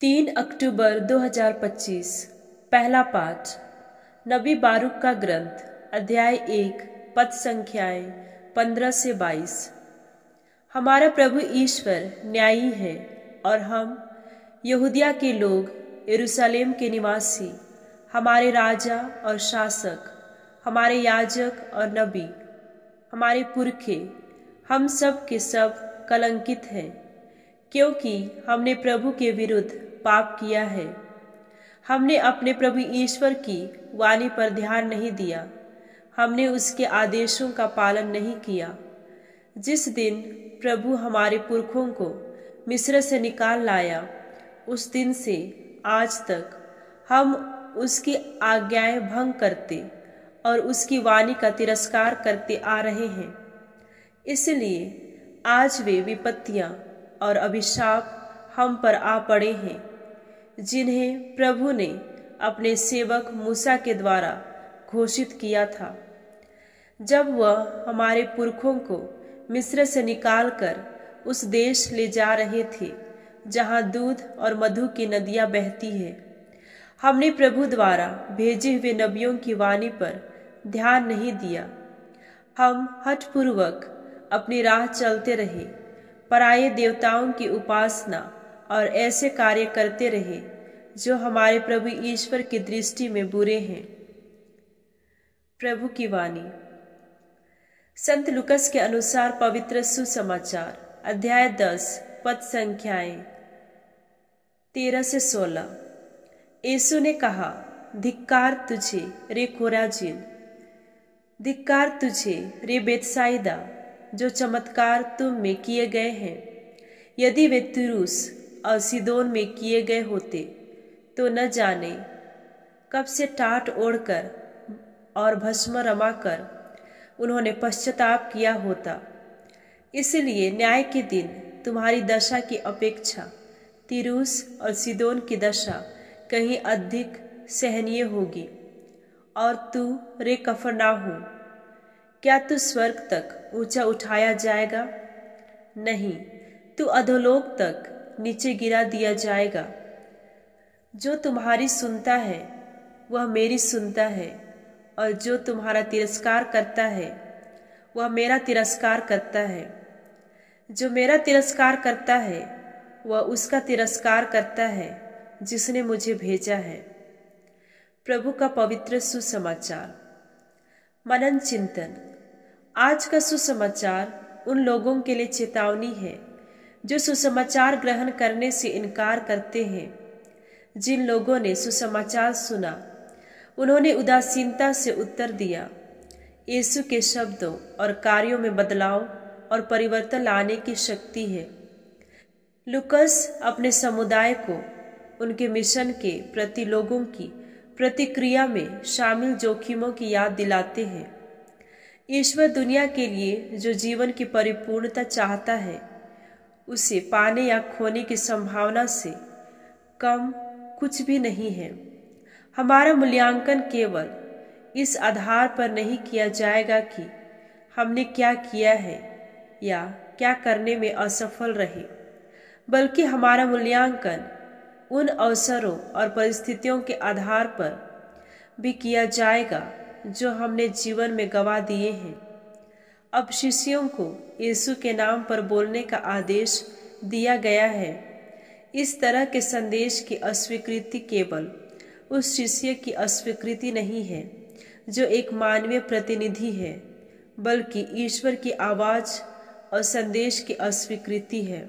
3 अक्टूबर 2025। पहला पाठ नबी बारूक का ग्रंथ अध्याय 1 पद संख्याएं 15 से 22। हमारा प्रभु ईश्वर न्यायी है और हम यहूदिया के लोग, यरूशलेम के निवासी, हमारे राजा और शासक, हमारे याजक और नबी, हमारे पुरखे, हम सब के सब कलंकित हैं, क्योंकि हमने प्रभु के विरुद्ध पाप किया है। हमने अपने प्रभु ईश्वर की वाणी पर ध्यान नहीं दिया, हमने उसके आदेशों का पालन नहीं किया। जिस दिन प्रभु हमारे पुरखों को मिस्र से निकाल लाया, उस दिन से आज तक हम उसकी आज्ञाएं भंग करते और उसकी वाणी का तिरस्कार करते आ रहे हैं। इसलिए आज वे विपत्तियां और अभिशाप हम पर आ पड़े हैं, जिन्हें प्रभु ने अपने सेवक मूसा के द्वारा घोषित किया था, जब वह हमारे पुरखों को मिस्र से निकालकर उस देश ले जा रहे थे जहां दूध और मधु की नदियां बहती है। हमने प्रभु द्वारा भेजे हुए नबियों की वाणी पर ध्यान नहीं दिया। हम हठपूर्वक अपनी राह चलते रहे, पराये देवताओं की उपासना और ऐसे कार्य करते रहे जो हमारे प्रभु ईश्वर की दृष्टि में बुरे हैं। प्रभु की वाणी। संत लूकस के अनुसार पवित्र सुसमाचार अध्याय 10 पद संख्याएं 13 से 16। यीशु ने कहा, धिक्कार तुझे रे खोराजिन, धिक्कार तुझे रे बेतसाइदा, जो चमत्कार तुम में किए गए हैं, यदि वे तुरूस और सीदोन में किए गए होते तो न जाने कब से टाट ओढ़कर और भस्म रमाकर उन्होंने पश्चाताप किया होता। इसलिए न्याय के दिन तुम्हारी दशा की अपेक्षा तिरूस और सीदोन की दशा कहीं अधिक सहनीय होगी। और तू रे कफरनाहूम, क्या तू स्वर्ग तक ऊंचा उठाया जाएगा? नहीं, तू अधोलोक तक नीचे गिरा दिया जाएगा। जो तुम्हारी सुनता है वह मेरी सुनता है, और जो तुम्हारा तिरस्कार करता है वह मेरा तिरस्कार करता है। जो मेरा तिरस्कार करता है वह उसका तिरस्कार करता है जिसने मुझे भेजा है। प्रभु का पवित्र सुसमाचार। मनन चिंतन। आज का सुसमाचार उन लोगों के लिए चेतावनी है जो सुसमाचार ग्रहण करने से इनकार करते हैं। जिन लोगों ने सुसमाचार सुना, उन्होंने उदासीनता से उत्तर दिया। यीशु के शब्दों और कार्यों में बदलाव और परिवर्तन लाने की शक्ति है। लूकस अपने समुदाय को उनके मिशन के प्रति लोगों की प्रतिक्रिया में शामिल जोखिमों की याद दिलाते हैं। ईश्वर दुनिया के लिए जो जीवन की परिपूर्णता चाहता है, उसे पाने या खोने की संभावना से कम कुछ भी नहीं है। हमारा मूल्यांकन केवल इस आधार पर नहीं किया जाएगा कि हमने क्या किया है या क्या करने में असफल रहे, बल्कि हमारा मूल्यांकन उन अवसरों और परिस्थितियों के आधार पर भी किया जाएगा जो हमने जीवन में गंवा दिए हैं। अब शिष्यों को यीशु के नाम पर बोलने का आदेश दिया गया है। इस तरह के संदेश की अस्वीकृति केवल उस शिष्य की अस्वीकृति नहीं है जो एक मानवीय प्रतिनिधि है, बल्कि ईश्वर की आवाज और संदेश की अस्वीकृति है।